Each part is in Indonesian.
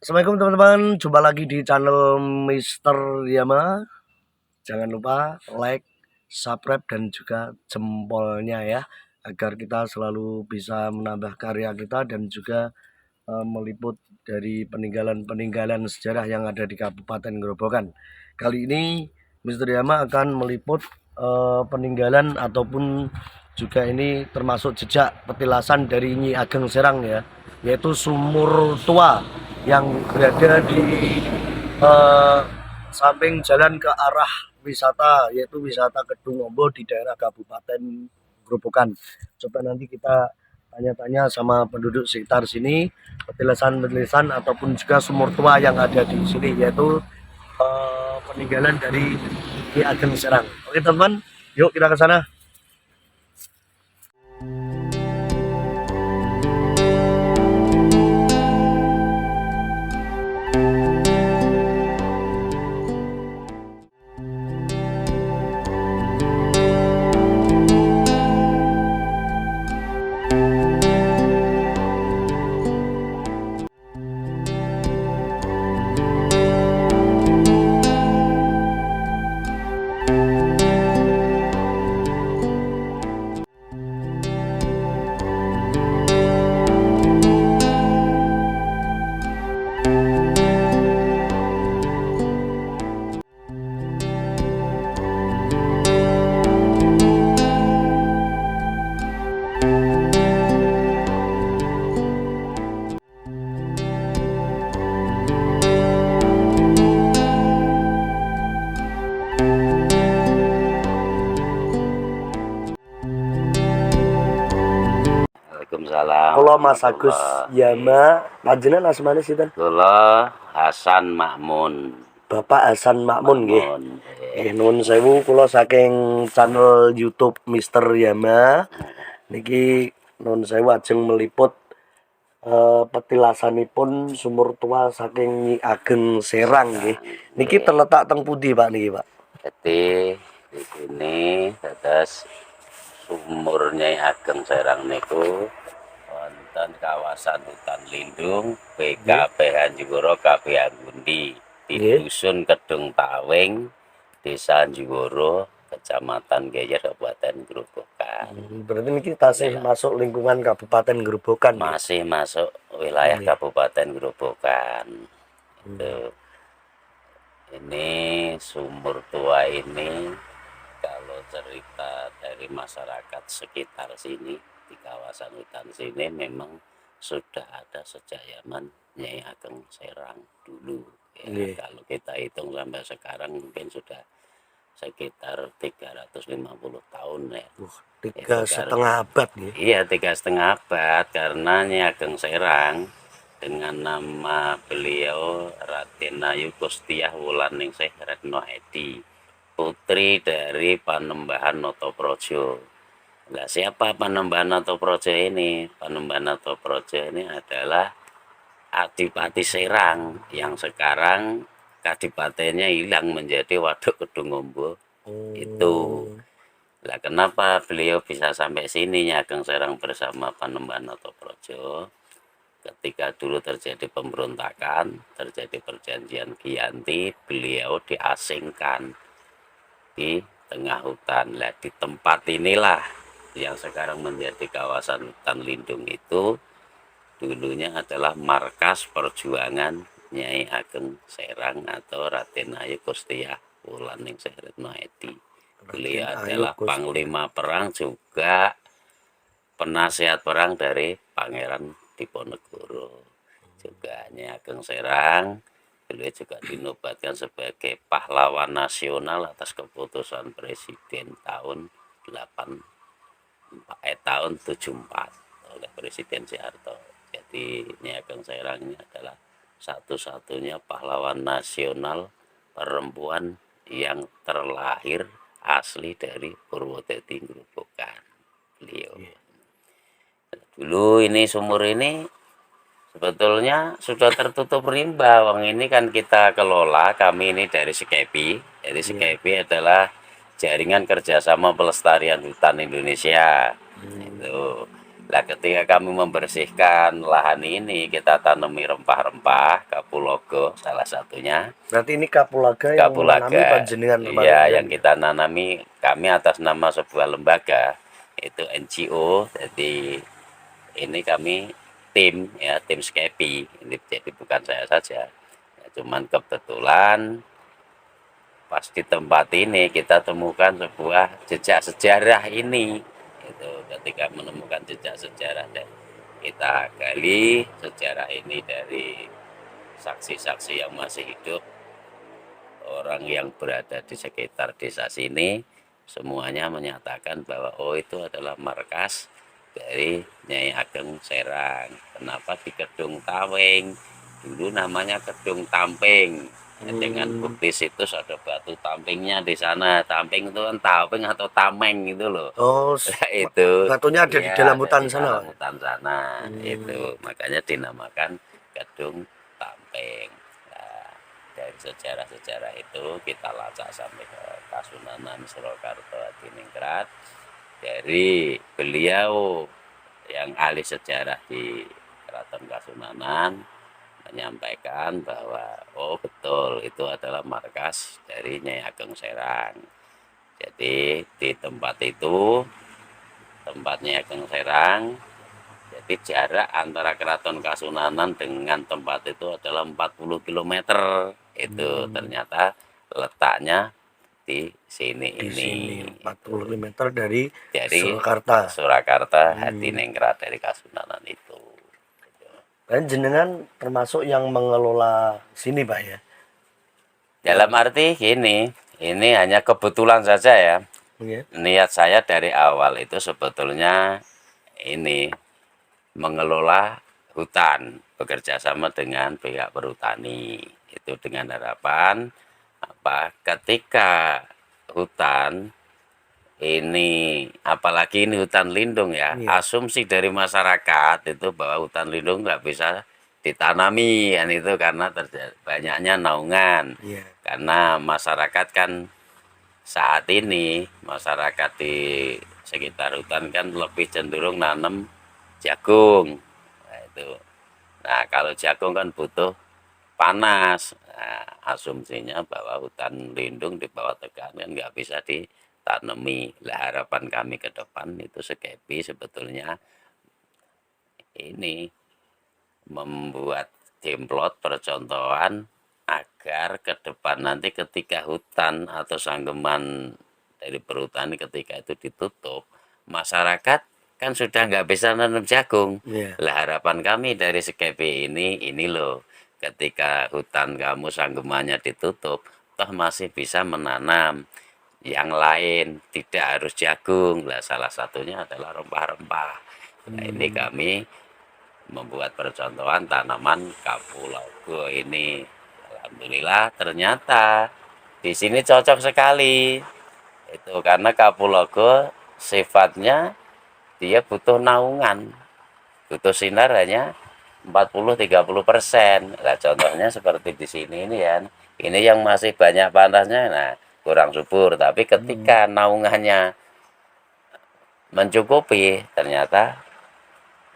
Assalamualaikum teman-teman, jumpa lagi di channel Mister Yama. Jangan lupa like, subscribe dan juga jempolnya ya, agar kita selalu bisa menambah karya kita dan juga meliput dari peninggalan-peninggalan sejarah yang ada di Kabupaten Grobogan. Kali ini Mister Yama akan meliput peninggalan ataupun juga ini termasuk jejak petilasan dari Nyi Ageng Serang ya, yaitu sumur tua yang berada di eh, samping jalan ke arah wisata, yaitu wisata Kedung Ombo di daerah Kabupaten Grobogan. Coba nanti kita tanya-tanya sama penduduk sekitar sini, petilasan-petilasan ataupun juga sumur tua yang ada di sini, yaitu peninggalan dari Ki Ageng Serang. Oke teman, yuk kita ke sana. Waalaikumsalam. Kalau Mas Agus Yama, panjenengan asmane sinten? Kula Hasan Makmun. Bapak Hasan Makmun nggih. Makmun. Nuwun sewu, kula saking channel YouTube Mister Yama. Niki nuwun sewu ajeng meliput petilasanipun sumur tua saking Nyi Ageng Serang nggih. Niki terletak teng pundi Pak niki, Pak? Jadi di sini tetes sumur Nyai Ageng Serang niku wonten kawasan hutan lindung BKPH Njugoro KPH Gundi di Dusun Kedung Tawing, Desa Njugoro, Kecamatan Geyer, Kabupaten Grobogan. Berarti niki tasih masuk lingkungan Kabupaten Grobogan. Masih masuk wilayah Kabupaten Grobogan. Ini sumur tua ini kalau cerita dari masyarakat sekitar sini di kawasan hutan sini memang sudah ada sejak zaman Nyai Ageng Serang dulu ya. Kalau kita hitung sampai sekarang mungkin sudah sekitar 350 tahun ya. 3,5 abad ya. Iya, 3,5 abad karena Nyai Ageng Serang dengan nama beliau Raden Ayu Kustiah Wulandningsih Retno Edi, putri dari Panembahan Notoprojo. Nah, siapa Panembahan Notoprojo ini? Panembahan Notoprojo ini adalah Adipati Serang yang sekarang kadipatennya hilang menjadi Waduk Kedung Ombo. Itu. Lah kenapa beliau bisa sampai sini Nyai Ageng Serang bersama Panembahan Notoprojo? Ketika dulu terjadi pemberontakan, terjadi perjanjian Giyanti, beliau diasingkan di tengah hutan. Lah di tempat inilah yang sekarang menjadi kawasan hutan lindung itu dulunya adalah markas perjuangan Nyai Ageng Serang atau Raden Ayu Kustiah Wulandningsih Retno Edi. Beliau adalah panglima perang juga penasihat perang dari Pangeran Diponegoro. Juga Nyai Ageng Serang, beliau juga dinobatkan sebagai pahlawan nasional atas keputusan Presiden tahun 74 oleh Presiden Soeharto. Jadi Nyai Ageng Serang ini adalah satu-satunya pahlawan nasional perempuan yang terlahir asli dari Purwodadi Grobogan. Beliau. Dulu ini sumur ini sebetulnya sudah tertutup rimba. Wong ini kan kita kelola, kami ini dari SKEPI. Jadi SKEPI adalah jaringan kerjasama pelestarian hutan Indonesia. Itu Nah, ketika kami membersihkan lahan ini, kita tanami rempah-rempah, kapulaga salah satunya. Berarti ini Kapulaga yang menanami Kapulaga, panjenengan Pak iya, ya? yang kita nanami kami atas nama sebuah lembaga, itu NGO. Jadi ini kami tim ya, tim Skepi. Ini jadi bukan saya saja. Ya, cuman kebetulan pas di tempat ini kita temukan sebuah jejak sejarah ini. Itu ketika menemukan jejak sejarah dan kita gali sejarah ini dari saksi-saksi yang masih hidup, orang yang berada di sekitar desa sini, semuanya menyatakan bahwa oh itu adalah markas dari Nyai Ageng Serang. Kenapa di Kedung Taweng? Dulu namanya Kedung Tamping. Dengan bukti situs ada batu tampingnya di sana. Tamping itu kan tamping atau tameng gitu loh. Oh, Itu batunya ada di ya dalam ada hutan di sana dalam Pak. hutan sana. Itu makanya dinamakan Kedung Tamping. Nah, dari sejarah-sejarah itu kita lacak sampai ke Kasunanan Surakarta Hadiningrat. Dari beliau yang ahli sejarah di Keraton Kasunanan menyampaikan bahwa oh betul itu adalah markas dari Nyai Ageng Serang. Jadi di tempat itu, tempatnya Ageng Serang, jadi jarak antara Keraton Kasunanan dengan tempat itu adalah 40 km. Itu ternyata letaknya di sini Di ini. sini Itu 40 meter dari dari Surakarta. Surakarta Hadiningrat dari Kasunanan itu. Dan jenengan termasuk yang mengelola sini Pak ya? Dalam arti gini, ini hanya kebetulan saja ya. Iya. Niat saya dari awal itu sebetulnya ini mengelola hutan, bekerja sama dengan pihak perhutani. Itu dengan harapan apa? Ketika hutan ini, apalagi ini hutan lindung ya, Iya. asumsi dari masyarakat itu bahwa hutan lindung nggak bisa ditanami kan, itu karena banyaknya naungan. Iya. Karena masyarakat kan saat ini, masyarakat di sekitar hutan kan lebih cenderung nanam jagung. Nah, itu. Nah, kalau jagung kan butuh panas. Nah, asumsinya bahwa hutan lindung di bawah tekanan kan nggak bisa ditanami. Lah, harapan kami ke depan itu Skepi sebetulnya ini membuat demplot percontohan agar ke depan nanti ketika hutan atau sanggeman dari perhutani ketika itu ditutup, masyarakat kan sudah nggak bisa nanam jagung. Iya. Lah harapan kami dari Skepi ini loh, ketika hutan kamu sanggemannya ditutup, toh masih bisa menanam yang lain, tidak harus jagung. Lah salah satunya adalah rempah-rempah. Nah, ini kami membuat percontohan tanaman kapulaga ini. Alhamdulillah ternyata di sini cocok sekali. Itu karena kapulaga sifatnya dia butuh naungan, butuh sinar hanya 40-30%. Nah, contohnya seperti di sini ini ya. Ini yang masih banyak panasnya, nah kurang subur. Tapi ketika naungannya mencukupi, ternyata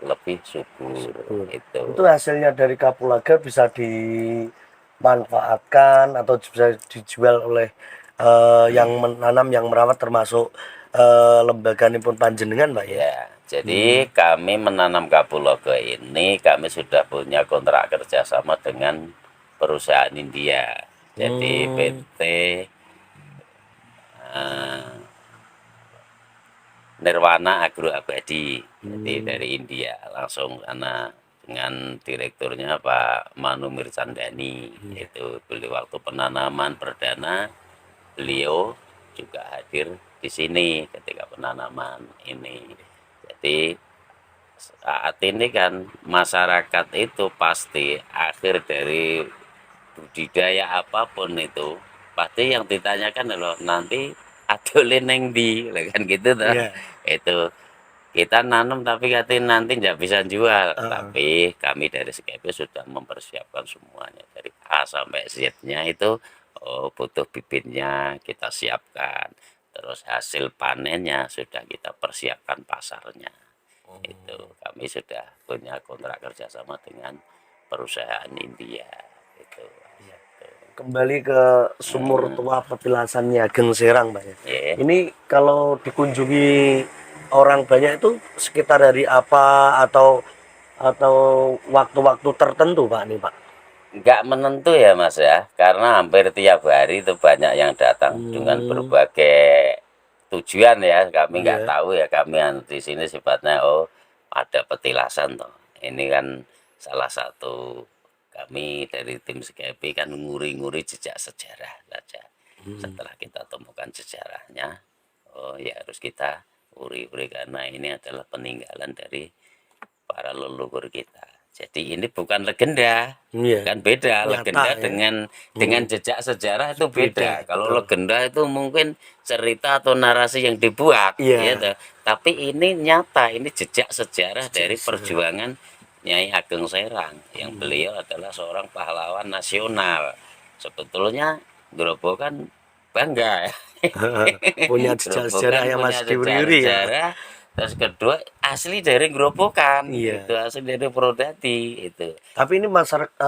lebih subur. Itu Itu. hasilnya dari Kapulaga bisa dimanfaatkan atau bisa dijual oleh yang menanam, yang merawat, termasuk lembaga pun panjenengan Pak ya? Ya, jadi kami menanam kapulaga ini kami sudah punya kontrak kerjasama dengan perusahaan India. Jadi PT eh, Nirwana Agro Abadi, jadi dari India langsung karena dengan direkturnya Pak Manu Mircandani. Itu beliau waktu penanaman perdana, beliau juga hadir di sini ketika penanaman ini. Jadi saat ini kan masyarakat itu pasti akhir dari budidaya apapun itu pasti yang ditanyakan adalah nanti adolin neng di kan gitu tuh. Iya. Itu kita nanam tapi katanya nanti nggak bisa jual, Heeh. tapi kami dari Skepi sudah mempersiapkan semuanya dari A sampai Z-nya itu. Oh, butuh bibitnya kita siapkan, terus hasil panennya sudah kita persiapkan pasarnya. Itu kami sudah punya kontrak kerjasama dengan perusahaan India itu. Kembali ke sumur tua petilasannya Ageng Serang, Pak ya. Ya, Ini kalau dikunjungi orang banyak itu sekitar hari apa atau waktu-waktu tertentu, Pak nih, Pak? nggak menentu ya Mas ya, karena hampir tiap hari itu banyak yang datang dengan Hmm, berbagai tujuan ya. Kami nggak iya. tahu ya, kami di sini sifatnya oh ada petilasan toh. Ini kan salah satu kami dari tim Skepi kan nguri-nguri jejak sejarah saja. Setelah kita temukan sejarahnya, oh ya harus kita uri-uri karena ini adalah peninggalan dari para leluhur kita. Jadi ini bukan legenda, Iya. kan beda. Nyata Legenda ya. dengan jejak sejarah itu Beda, beda. Kalau betul. legenda itu mungkin cerita atau narasi yang dibuat, ya Iya. toh. Tapi ini nyata, ini jejak sejarah Jejak dari sejarah. perjuangan Nyai Ageng Serang, yang beliau adalah seorang pahlawan nasional. Sebetulnya Grobogan bangga ya. Punya jejak sejarah Grobogan yang punya masih jejak diuri-uri ya, Pak. sejarah. Terus kedua asli dari Grobogan, Iya. itu asli dari Purwodadi itu. Tapi ini masyarakat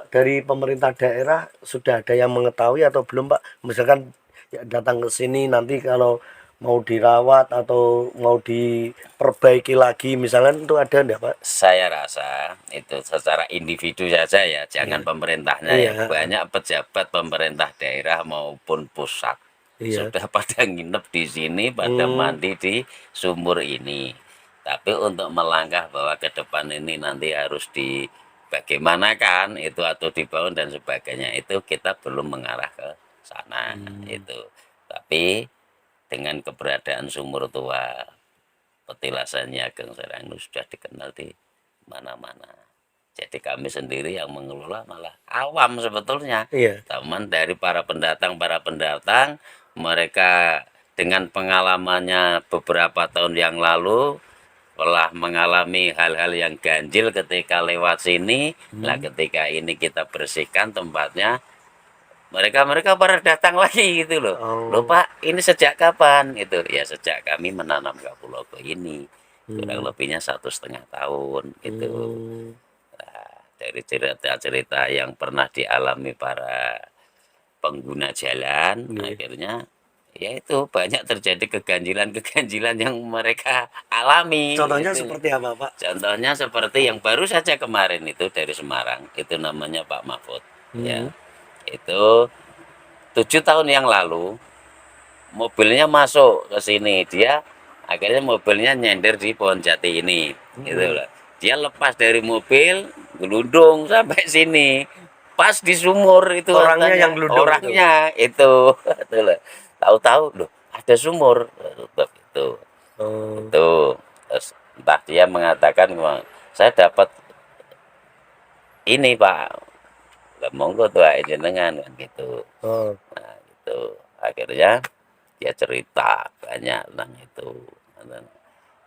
dari pemerintah daerah sudah ada yang mengetahui atau belum, Pak? Misalkan ya, datang ke sini nanti kalau mau dirawat atau mau diperbaiki lagi, misalnya itu ada enggak, Pak? Saya rasa itu secara individu saja ya, Iya. jangan pemerintahnya Iya, ya. Banyak pejabat pemerintah daerah maupun pusat iya. sudah pada nginep di sini, pada Hmm, mandi di sumur ini. Tapi untuk melangkah bahwa ke depan ini nanti harus di bagaimanakan itu atau dibangun dan sebagainya itu kita belum mengarah ke sana itu. Tapi dengan keberadaan sumur tua petilasannya Ageng Serang itu sudah dikenal di mana-mana. Jadi kami sendiri yang mengelola malah awam sebetulnya. iya. Teman dari para pendatang mereka dengan pengalamannya beberapa tahun yang lalu telah mengalami hal-hal yang ganjil ketika lewat sini. Nah, Hmm. ketika ini kita bersihkan tempatnya, mereka pada datang lagi gitu loh. Loh Oh. Pak, ini sejak kapan? Itu ya sejak kami menanam kapulaga ini kurang Hmm. lebihnya 1,5 tahun gitu. Hmm. Dari cerita-cerita yang pernah dialami para pengguna jalan, Iya. akhirnya ya itu banyak terjadi keganjilan-keganjilan yang mereka alami Contohnya itu. seperti apa, Pak? Contohnya seperti yang baru saja kemarin itu dari Semarang, itu namanya Pak Mahfud Hmm. ya. Itu 7 tahun yang lalu mobilnya masuk ke sini, dia akhirnya mobilnya nyender di pohon jati ini gitu Hmm. loh. Dia lepas dari mobil gelundung sampai sini, pas di sumur itu Orangnya yang katanya gelundung itu. orangnya itu gitu loh. Tahu-tahu loh ada sumur Oh. itu. Terus entah dia mengatakan saya dapat ini Pak, lah monggo tuh jenengan kan gitu. Oh. Nah gitu akhirnya dia cerita banyak tentang itu.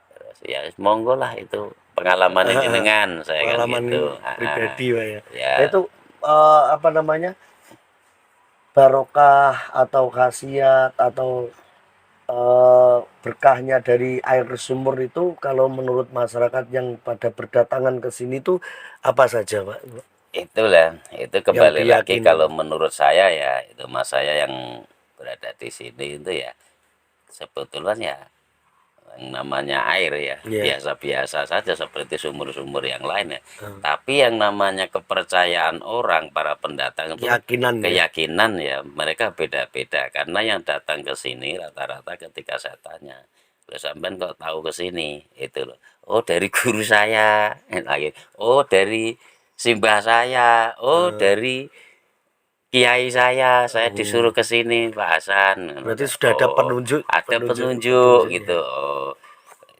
Terus ya monggo lah itu pengalaman jenengan saya kan Pengalaman gitu. pribadi, Pak ya. Ya Nah, itu apa namanya? Barokah atau khasiat atau berkahnya dari air sumur itu kalau menurut masyarakat yang pada berdatangan ke sini tuh apa saja, Pak? itulah itu Yang kembali lagi diyakini. kalau menurut saya ya itu mas saya yang berada di sini itu ya sebetulnya ya yang namanya air ya Iya. biasa-biasa saja seperti sumur-sumur yang lain ya. Hmm. Tapi yang namanya kepercayaan orang para pendatang itu Keyakinan ya. keyakinan ya mereka beda-beda karena yang datang ke sini rata-rata ketika saya tanya loh sampean kok tahu ke sini itu loh oh dari guru saya lagi oh dari simbah saya oh Hmm. dari kiai saya Hmm. disuruh ke sini Pak Hasan. Berarti sudah ada Oh ada penunjuk petunjuknya. gitu oh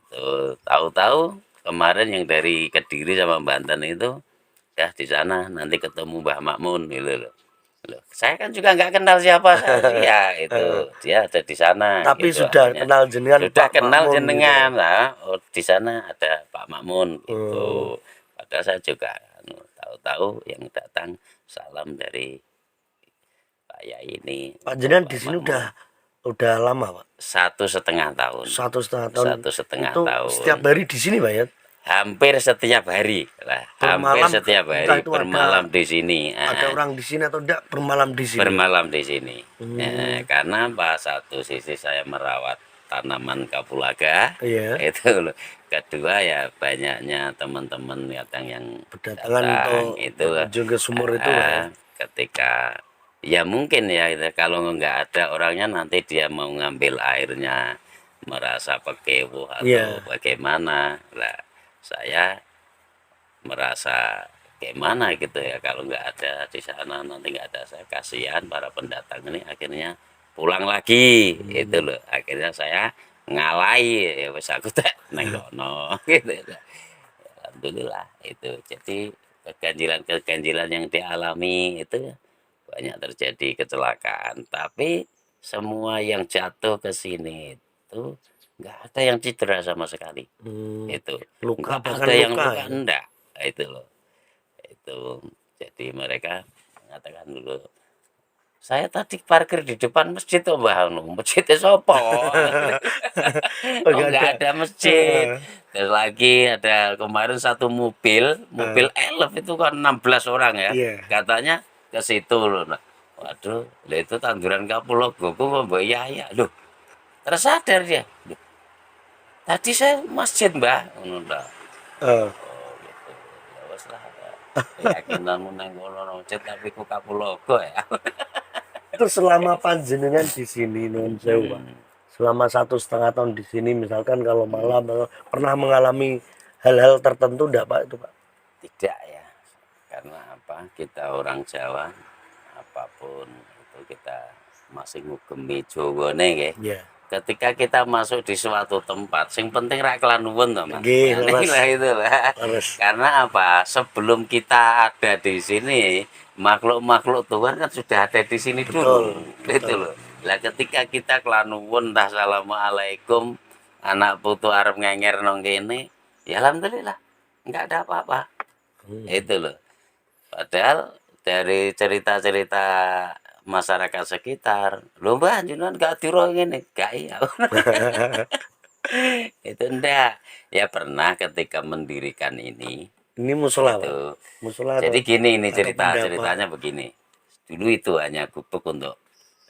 itu tahu-tahu kemarin yang dari Kediri sama Banten itu ya di sana nanti ketemu Mbah Makmun gitu loh. Loh, saya kan juga nggak kenal siapa ya itu dia ada di sana Tapi gitu sudah akhirnya kenal jenengan sudah Pak kenal Makmun gitu ya. jenengan nah, oh di sana ada Pak Makmun Hmm. gitu padahal saya juga anu, tahu-tahu yang datang salam dari Pak Yai ini Pak untuk jenengan di Pak sini udah Makmun Udah lama, Pak? 1,5 tahun. 1,5 tahun. 1,5 Itu tahun. setiap hari di sini, Pak ya? Hampir setiap hari lah, hampir Bermalam, setiap entah hari itu bermalam di sini. ada orang di sini atau enggak, bermalam di sini. Bermalam di sini. Hmm. Karena apa? Satu sisi saya merawat tanaman kapulaga, Iya. itu loh. Kedua ya banyaknya teman-teman kadang yang Berdatangan datang atau itu loh. berkunjung ke sumur itu, Pak ya? Ketika ya mungkin ya gitu, kalau nggak ada orangnya nanti dia mau ngambil airnya merasa pekewo atau Iya. bagaimana lah, saya merasa gimana gitu ya kalau nggak ada di sana, nanti nggak ada, saya kasihan para pendatang ini akhirnya pulang lagi. Itu loh, akhirnya saya ngalai ya wis aku tak neng kono gitu ya. Alhamdulillah itu. Jadi keganjilan-keganjilan yang dialami itu banyak terjadi kecelakaan, tapi semua yang jatuh ke sini itu nggak ada yang cedera sama sekali. Itu Luka, nggak bahkan ada yang luka luka, ya? enggak. Itu loh, itu. Jadi mereka mengatakan dulu, saya tadi parkir di depan masjid tuh Mbah, masjidnya sopo. Oh, Oh nggak nggak ada. ada masjid. Heeh. Terus lagi ada kemarin satu mobil elf itu kan 16 orang ya, Iya. katanya ke situ loh. Nah, waduh, lah itu tanduran kapulaga kok mbak Yaya loh, tersadar dia. Loh, tadi saya masjid Mbah, ngono ta. Eh, Oh gitu. Ya wes lah. Keyakinanmu neng kono masjid tapi ku kapulaga ya. itu selama panjenengan di sini, Nun Sewu, Pak. Selama 1,5 tahun di sini, misalkan kalau malam pernah mengalami hal-hal tertentu enggak, Pak, itu, Pak? Tidak ya, karena apa, kita orang Jawa, apapun itu kita masih ngugemi Jawane nggih. Iya. Ketika kita masuk di suatu tempat, sing penting rak kelanuwun to, Mas. Nggih, Nah, leres. inilah itulah. Leres. Karena apa? Sebelum kita ada di sini, makhluk-makhluk Tuhan kan sudah ada di sini dulu. Betul, Itu betul. loh. Lah ketika kita kelanuwun dah assalamualaikum, anak putu arep ngenger nang kene, ya alhamdulillah. Enggak ada apa-apa. Itu loh. Padahal dari cerita-cerita masyarakat sekitar, lho Mbah jenengan gak diro ngene, gak iya. Itu ndak. Ya pernah ketika mendirikan ini, Ini musola, Pak? itu. Musola Jadi atau gini ini pendapat ceritanya begini. Dulu itu hanya gubuk untuk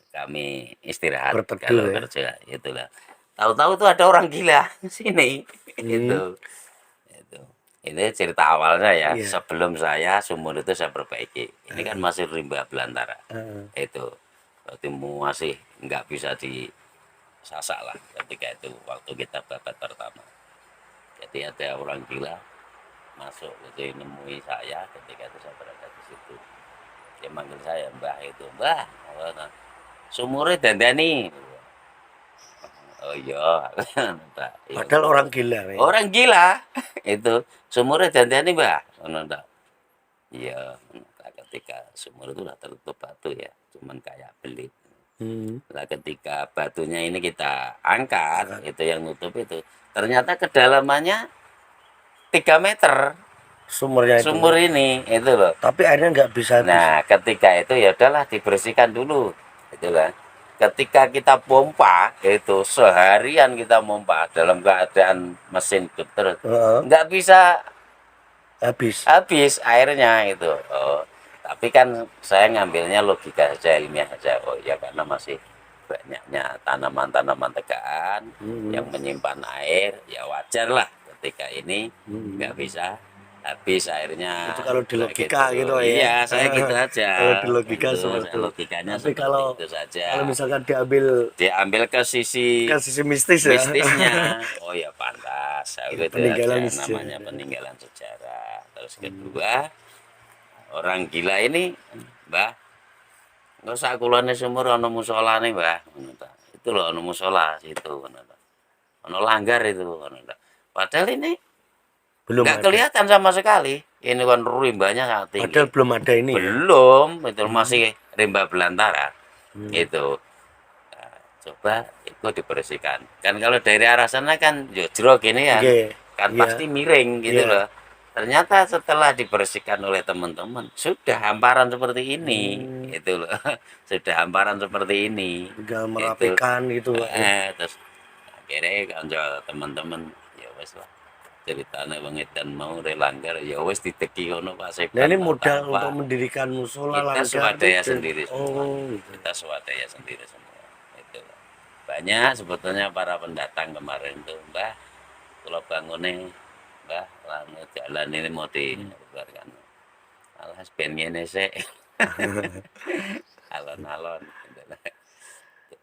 kami istirahat berteduh kalau ya? kerja, itulah. Tahu-tahu tuh ada orang gila sini. Hmm. Itu ini cerita awalnya ya, Iya. sebelum saya sumur itu saya perbaiki. Ini kan masih rimba belantara. Heeh. Itu berarti masih nggak bisa disasak lah ketika itu waktu kita babat pertama. Jadi ada orang gila masuk itu nemui saya ketika itu saya berada di situ. Dia manggil saya Mbah, itu Mbah, sumurnya dandani. Oh iya. Iya, Padahal orang gila, Pak. orang gila itu sumurnya dandani Mbah, ngono ta. Iya, nah, ketika sumur itu udah tertutup batu ya, cuman kayak belit. Hmm. Nah, ketika batunya ini kita angkat, itu yang nutup itu, ternyata kedalamannya 3 meter Sumurnya itu. sumur ini, itu loh. Tapi airnya nggak bisa habis. Nah, ketika itu ya udahlah dibersihkan dulu, itu kan. Ketika kita pompa, itu seharian kita pompa dalam keadaan mesin terus, Heeh. nggak bisa Habis. habis airnya itu. Oh, tapi kan saya ngambilnya logika saja, ilmiah saja. Oh ya karena masih banyaknya tanaman-tanaman tegaan yang menyimpan air, ya wajar lah ketika ini nggak bisa habis airnya. Itu kalau di logika gitu ya. Iya, saya gitu aja. Kalau di logika Itu, seperti itu. logikanya Tapi seperti kalau itu saja. kalau misalkan diambil Diambil ke sisi mistis ya. mistisnya, oh ya pantas. Itu Gitu peninggalan aja, sejarah. namanya peninggalan sejarah. Terus kedua, orang gila ini, Mbah, nggak usah kulone sumur ono musolane Mbah. Ngono ta. Itu loh ono musola situ, ngono ta. Ono langgar itu, ngono ta. Padahal ini Belum nggak ada. kelihatan sama sekali. Ini kan rimbanya sangat tinggi. Padahal belum ada ini ya. Belum, itu masih rimba belantara. Itu. Nah, coba itu dibersihkan. Kan kalau dari arah sana kan jojro gini ya, Oke. kan Iya. pasti miring gitu Iya. loh. Ternyata setelah dibersihkan oleh teman-teman sudah hamparan seperti ini, itu loh. Sudah hamparan seperti ini. tinggal Itu merapikan gitu Pak ya. terus akhirnya kanca teman-teman ya wes lah ceritanya Bang Edan mau relanggar ya wes diteki ngono Pak Nah ini Sepan modal tanpa untuk mendirikan musola kita langgar swadaya itu sendiri semua. oh gitu. Kita swadaya sendiri semua. Itu loh. Banyak sebetulnya para pendatang kemarin tuh, Mbah, kalau bangunnya Mbah, langit jalan ini mau dibubarkan. Alah, pengen ngene sih. Alon-alon. Gitu lah.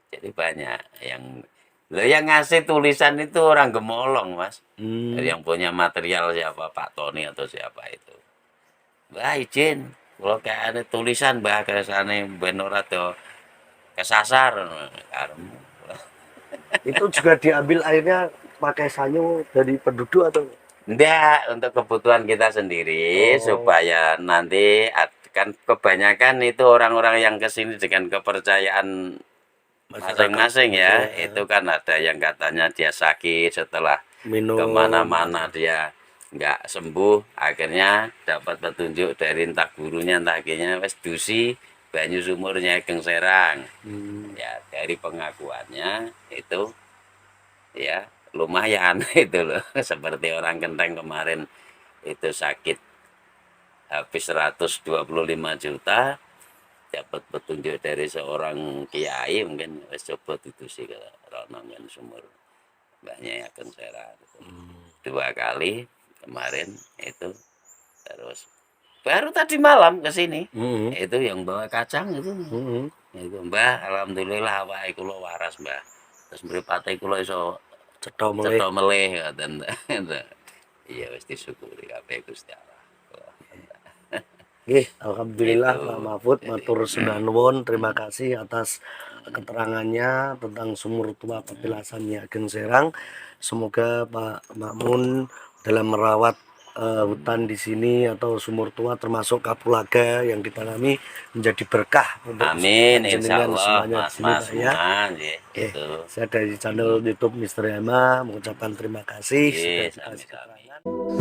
Jadi banyak yang ngasih tulisan itu orang Gemolong, Mas. Yang punya material siapa Pak Tony atau siapa itu. Mbah izin, kalau kayak ada tulisan Mbah kesane ben ora do kesasar karemu. Itu juga diambil airnya pakai sanyo dari penduduk atau Enggak, untuk kebutuhan kita sendiri oh supaya nanti kan kebanyakan itu orang-orang yang kesini dengan kepercayaan masyarakat masing-masing ya. ya, Itu kan ada yang katanya dia sakit setelah minum kemana-mana dia nggak sembuh, akhirnya dapat petunjuk dari entah gurunya entah akhirnya wes dusi banyu sumurnya Ageng Serang. Ya dari pengakuannya itu ya lumayan itu loh seperti orang Kenteng kemarin itu sakit habis 125 juta dapat petunjuk dari seorang kiai mungkin wis coba ditusi ke ronongan sumur mbahnya Ageng Serang gitu. 2 kali kemarin itu terus baru tadi malam ke sini itu yang bawa kacang itu Mbah alhamdulillah awake kula waras Mbah terus mripate kula iso cetha melih. cetha melih ngoten iya wis disyukuri kabeh Gusti Allah. Nggih, alhamdulillah Itu Pak Mahfud jadi matur sembah nuwun, terima kasih atas keterangannya tentang sumur tua petilasannya Ageng Serang. Semoga Pak Makmun dalam merawat hutan di sini atau sumur tua termasuk kapulaga yang ditanami menjadi berkah untuk amin panjenengan insyaallah semuanya di sini Mas Pak ya. semua nggih Oke, itu saya dari channel YouTube Mister Yama mengucapkan terima kasih sudah nggih dikasih sami-sami. keterangan.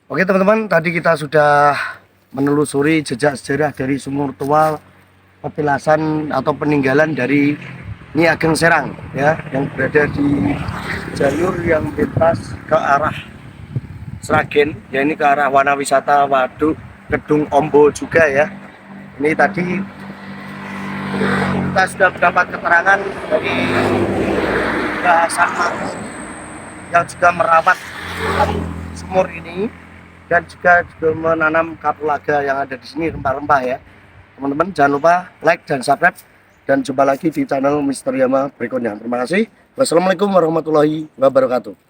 Oke teman-teman, tadi kita sudah menelusuri jejak sejarah dari sumur tua petilasan atau peninggalan dari Nyi Ageng Serang ya, yang berada di jalur yang lintas ke arah Sragen, ya ini ke arah Wana Wisata Waduk Kedung Ombo juga ya. Ini tadi kita sudah mendapat keterangan dari bahasa yang juga merawat sumur ini dan juga menanam kapulaga yang ada di sini rempah-rempah ya. Teman-teman jangan lupa like dan subscribe dan jumpa lagi di channel Mister Yama berikutnya. Terima kasih. Wassalamualaikum warahmatullahi wabarakatuh.